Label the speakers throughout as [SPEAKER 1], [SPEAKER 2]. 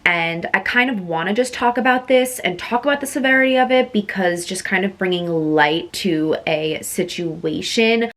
[SPEAKER 1] And I kind of want to just talk about this and talk about the severity of it, because just kind of bringing light to a situation.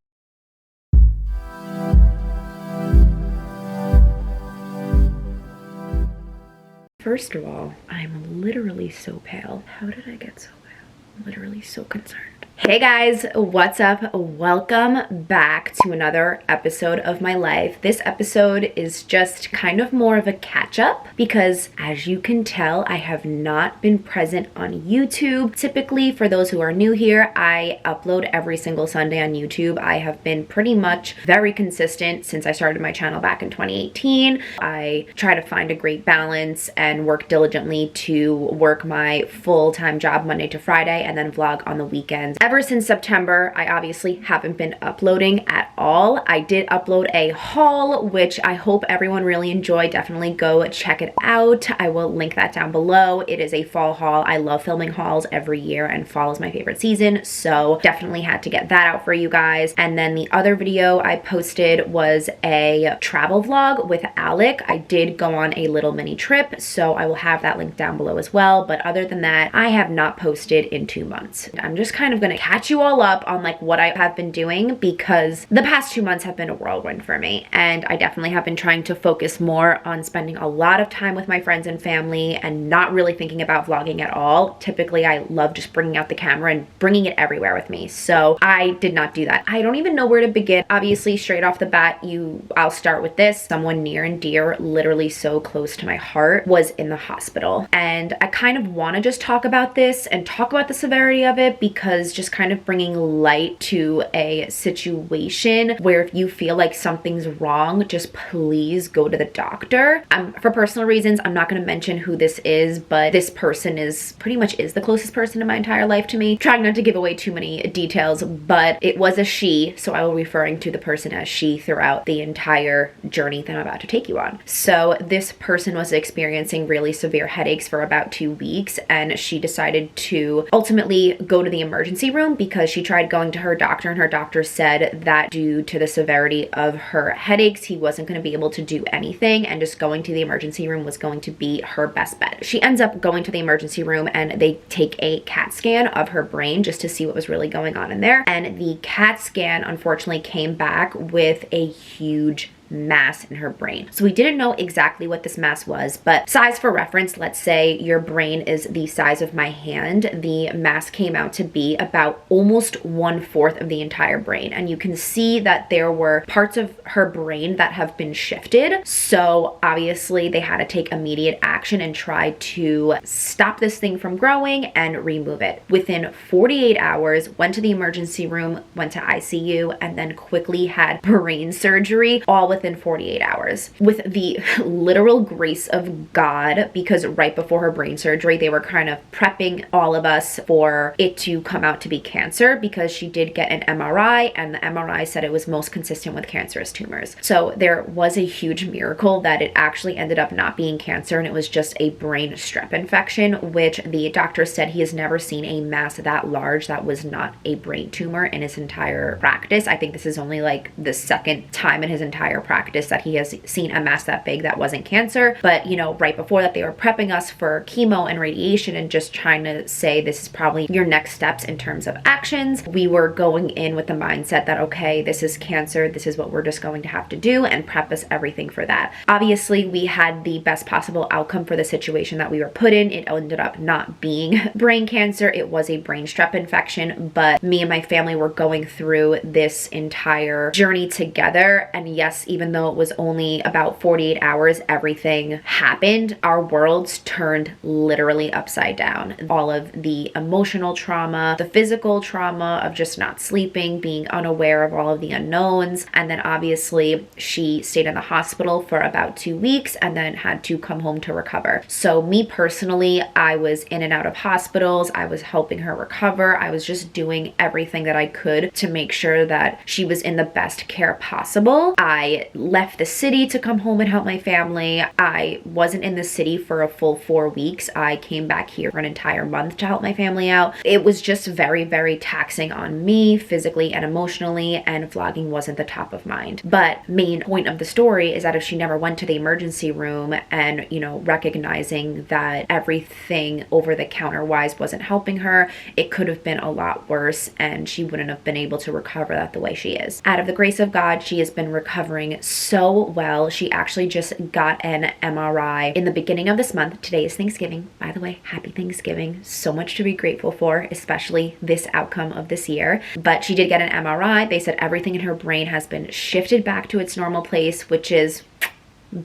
[SPEAKER 1] First of all, I'm literally so pale. How did I get so pale? I'm literally so concerned. Hey guys, what's up? Welcome back to another episode of my life. This episode is just kind of more of a catch-up because, as you can tell, I have not been present on YouTube. Typically, for those who are new here, I upload every single Sunday on YouTube. I have been pretty much very consistent since I started my channel back in 2018. I try to find a great balance and work diligently to work my full-time job Monday to Friday and then vlog on the weekends. Ever since September, I obviously haven't been uploading at all. I did upload a haul, which I hope everyone really enjoyed. Definitely go check it out. I will link that down below. It is a fall haul. I love filming hauls every year, and fall is my favorite season, so definitely had to get that out for you guys. And then the other video I posted was a travel vlog with Alec. I did go on a little mini trip, so I will have that link down below as well. But other than that, I have not posted in 2 months. I'm just kind of gonna catch you all up on like what I have been doing, because the past 2 months have been a whirlwind for me, and I definitely have been trying to focus more on spending a lot of time with my friends and family and not really thinking about vlogging at all. Typically, I love just bringing out the camera and bringing it everywhere with me, so I did not do that. I don't even know where to begin. Obviously, straight off the bat, I'll start with this. Someone near and dear, literally so close to my heart, was in the hospital, and I kind of want to just talk about this and talk about the severity of it, because just kind of bringing light to a situation where if you feel like something's wrong, just please go to the doctor. For personal reasons, I'm not going to mention who this is, but this person is pretty much the closest person in my entire life to me. Trying not to give away too many details, but it was a she, so I will be referring to the person as she throughout the entire journey that I'm about to take you on. So this person was experiencing really severe headaches for about 2 weeks, and she decided to ultimately go to the emergency room because she tried going to her doctor, and her doctor said that due to the severity of her headaches, he wasn't going to be able to do anything, and just going to the emergency room was going to be her best bet. She ends up going to the emergency room, and they take a CAT scan of her brain just to see what was really going on in there, and the CAT scan unfortunately came back with a huge mass in her brain. So we didn't know exactly what this mass was, but size for reference, let's say your brain is the size of my hand. The mass came out to be about almost 1/4 of the entire brain, and you can see that there were parts of her brain that have been shifted. So obviously they had to take immediate action and try to stop this thing from growing and remove it. Within 48 hours, went to the emergency room, went to ICU, and then quickly had brain surgery, all within 48 hours. With the literal grace of God, because right before her brain surgery, they were kind of prepping all of us for it to come out to be cancer, because she did get an MRI, and the MRI said it was most consistent with cancerous tumors. So there was a huge miracle that it actually ended up not being cancer, and it was just a brain strep infection, which the doctor said he has never seen a mass that large that was not a brain tumor in his entire practice. I think this is only like the second time in his entire practice that he has seen a mass that big that wasn't cancer. But you know, right before that, they were prepping us for chemo and radiation and just trying to say this is probably your next steps in terms of actions. We were going in with the mindset that, okay, this is cancer, this is what we're just going to have to do, and prep us everything for that. Obviously, we had the best possible outcome for the situation that we were put in. It ended up not being brain cancer, it was a brain strep infection, but me and my family were going through this entire journey together. And yes, even though it was only about 48 hours, everything happened. Our worlds turned literally upside down. All of the emotional trauma, the physical trauma of just not sleeping, being unaware of all of the unknowns. And then obviously she stayed in the hospital for about 2 weeks and then had to come home to recover. So me personally, I was in and out of hospitals. I was helping her recover. I was just doing everything that I could to make sure that she was in the best care possible. I I left the city to come home and help my family. I wasn't in the city for a full 4 weeks. I came back here for an entire month to help my family out. It was just very, very taxing on me physically and emotionally, and vlogging wasn't the top of mind. But main point of the story is that if she never went to the emergency room and, you know, recognizing that everything over the counter wise wasn't helping her, it could have been a lot worse and she wouldn't have been able to recover that the way she is. Out of the grace of God, she has been recovering so well. She actually just got an MRI in the beginning of this month. Today is Thanksgiving, by the way. Happy Thanksgiving. So much to be grateful for, especially this outcome of this year. But she did get an MRI. They said everything in her brain has been shifted back to its normal place, which is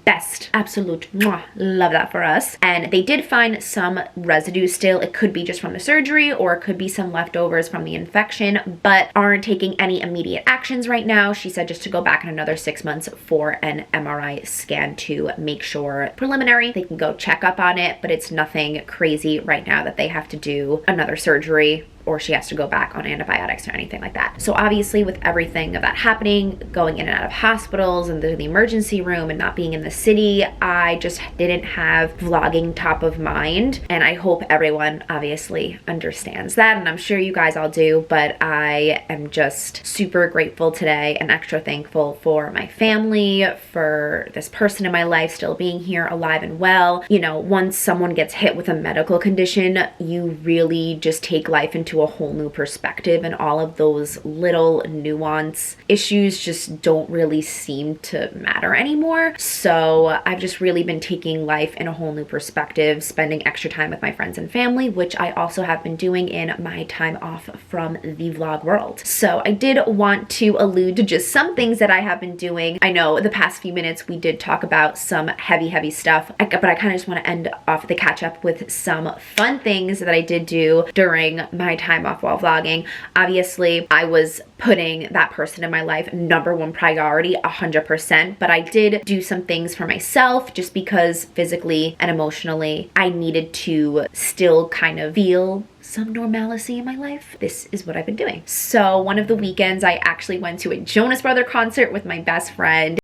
[SPEAKER 1] best. Absolute mwah, love that for us. And they did find some residue still. It could be just from the surgery or it could be some leftovers from the infection, but aren't taking any immediate actions right now. She said just to go back in another 6 months for an MRI scan to make sure, preliminary, they can go check up on it, but it's nothing crazy right now that they have to do another surgery or she has to go back on antibiotics or anything like that. So obviously with everything of that happening, going in and out of hospitals and the emergency room and not being in the city, I just didn't have vlogging top of mind. And I hope everyone obviously understands that. And I'm sure you guys all do, but I am just super grateful today and extra thankful for my family, for this person in my life still being here alive and well. You know, once someone gets hit with a medical condition, you really just take life into a whole new perspective, and all of those little nuance issues just don't really seem to matter anymore. So I've just really been taking life in a whole new perspective, spending extra time with my friends and family, which I also have been doing in my time off from the vlog world. So I did want to allude to just some things that I have been doing. I know the past few minutes we did talk about some heavy stuff, but I kind of just want to end off the catch up with some fun things that I did do during my time off while vlogging. Obviously, I was putting that person in my life #1 priority 100%, but I did do some things for myself just because physically and emotionally I needed to still kind of feel some normalcy in my life. This is what I've been doing. So one of the weekends I actually went to a Jonas Brother concert with my best friend.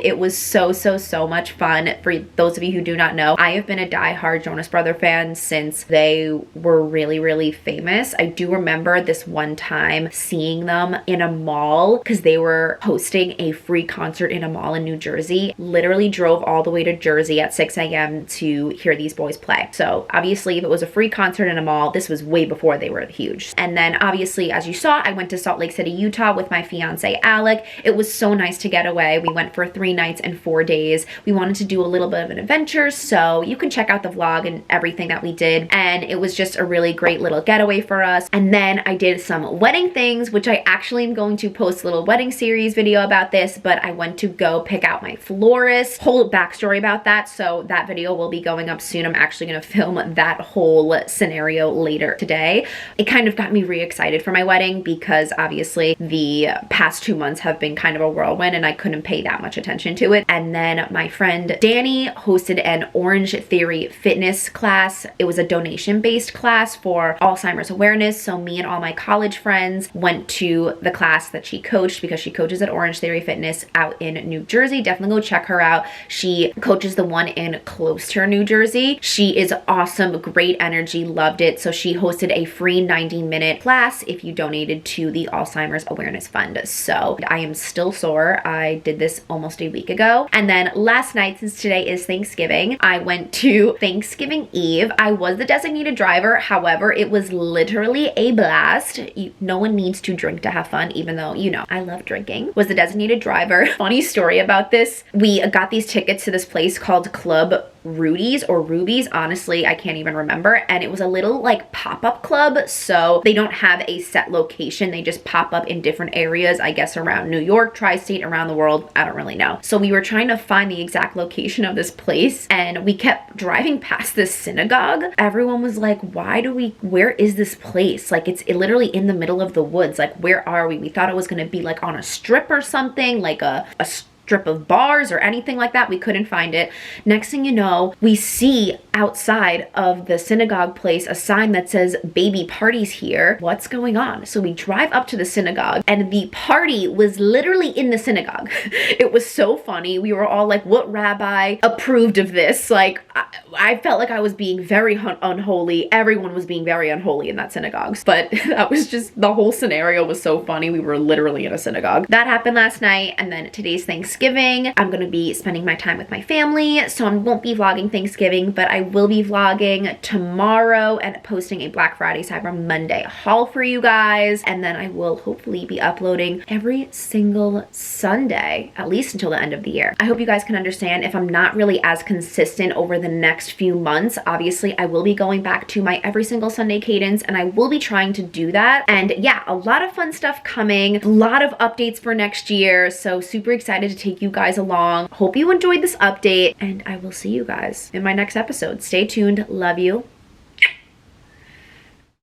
[SPEAKER 1] It was so much fun. For those of you who do not know, I have been a diehard Jonas Brother fan since they were really famous. I do remember this one time seeing them in a mall because they were hosting a free concert in a mall in New Jersey. Literally drove all the way to Jersey at 6 a.m. to hear these boys play. So obviously if it was a free concert in a mall, this was way before they were huge. And then obviously, as you saw, I went to Salt Lake City, Utah with my fiance Alec. It was so nice to get away. We went for 3 nights and 4 days. We wanted to do a little bit of an adventure, so you can check out the vlog and everything that we did, and it was just a really great little getaway for us. And then I did some wedding things, which I actually am going to post a little wedding series video about this, but I went to go pick out my florist. Whole backstory about that, so that video will be going up soon. I'm actually going to film that whole scenario later today. It kind of got me re-excited for my wedding because obviously the past 2 months have been kind of a whirlwind and I couldn't pay that much attention to it. And then my friend Danny hosted an Orange Theory fitness class. It was a donation-based class for Alzheimer's awareness. So me and all my college friends went to the class that she coached because she coaches at Orange Theory Fitness out in New Jersey. Definitely go check her out. She coaches the one in Closter, New Jersey. She is awesome, great energy, loved it. So she hosted a free 90-minute class if you donated to the Alzheimer's Awareness Fund. So I am still sore. I did this almost a week ago. And then last night, since today is Thanksgiving, I went to Thanksgiving Eve. I was the designated driver. However, it was literally a blast. No one needs to drink to have fun, even though, you know, I love drinking. Was the designated driver. Funny story about this. We got these tickets to this place called Club Rudy's or Ruby's, honestly I can't even remember, and it was a little like pop-up club, so they don't have a set location, they just pop up in different areas, I guess around New York, tri-state, around the world, I don't really know. So we were trying to find the exact location of this place and we kept driving past this synagogue. Everyone was like, where is this place? Like it's literally in the middle of the woods, like where are we? We thought it was going to be like on a strip or something, like a strip of bars or anything like that. We couldn't find it. Next thing you know, we see outside of the synagogue place a sign that says baby parties here. What's going on? So we drive up to the synagogue and the party was literally in the synagogue. It was so funny. We were all like, what rabbi approved of this? Like, I felt like I was being very unholy. Everyone was being very unholy in that synagogue. But that was just, the whole scenario was so funny. We were literally in a synagogue. That happened last night, and then today's Thanksgiving. I'm gonna be spending my time with my family, so I won't be vlogging Thanksgiving, but I will be vlogging tomorrow and posting a Black Friday Cyber Monday haul for you guys. And then I will hopefully be uploading every single Sunday, at least until the end of the year. I hope you guys can understand if I'm not really as consistent over the next few months. Obviously, I will be going back to my every single Sunday cadence, and I will be trying to do that. And yeah, a lot of fun stuff coming, a lot of updates for next year. So super excited to take you guys along. Hope you enjoyed this update, and I will see you guys in my next episode. Stay tuned. Love you.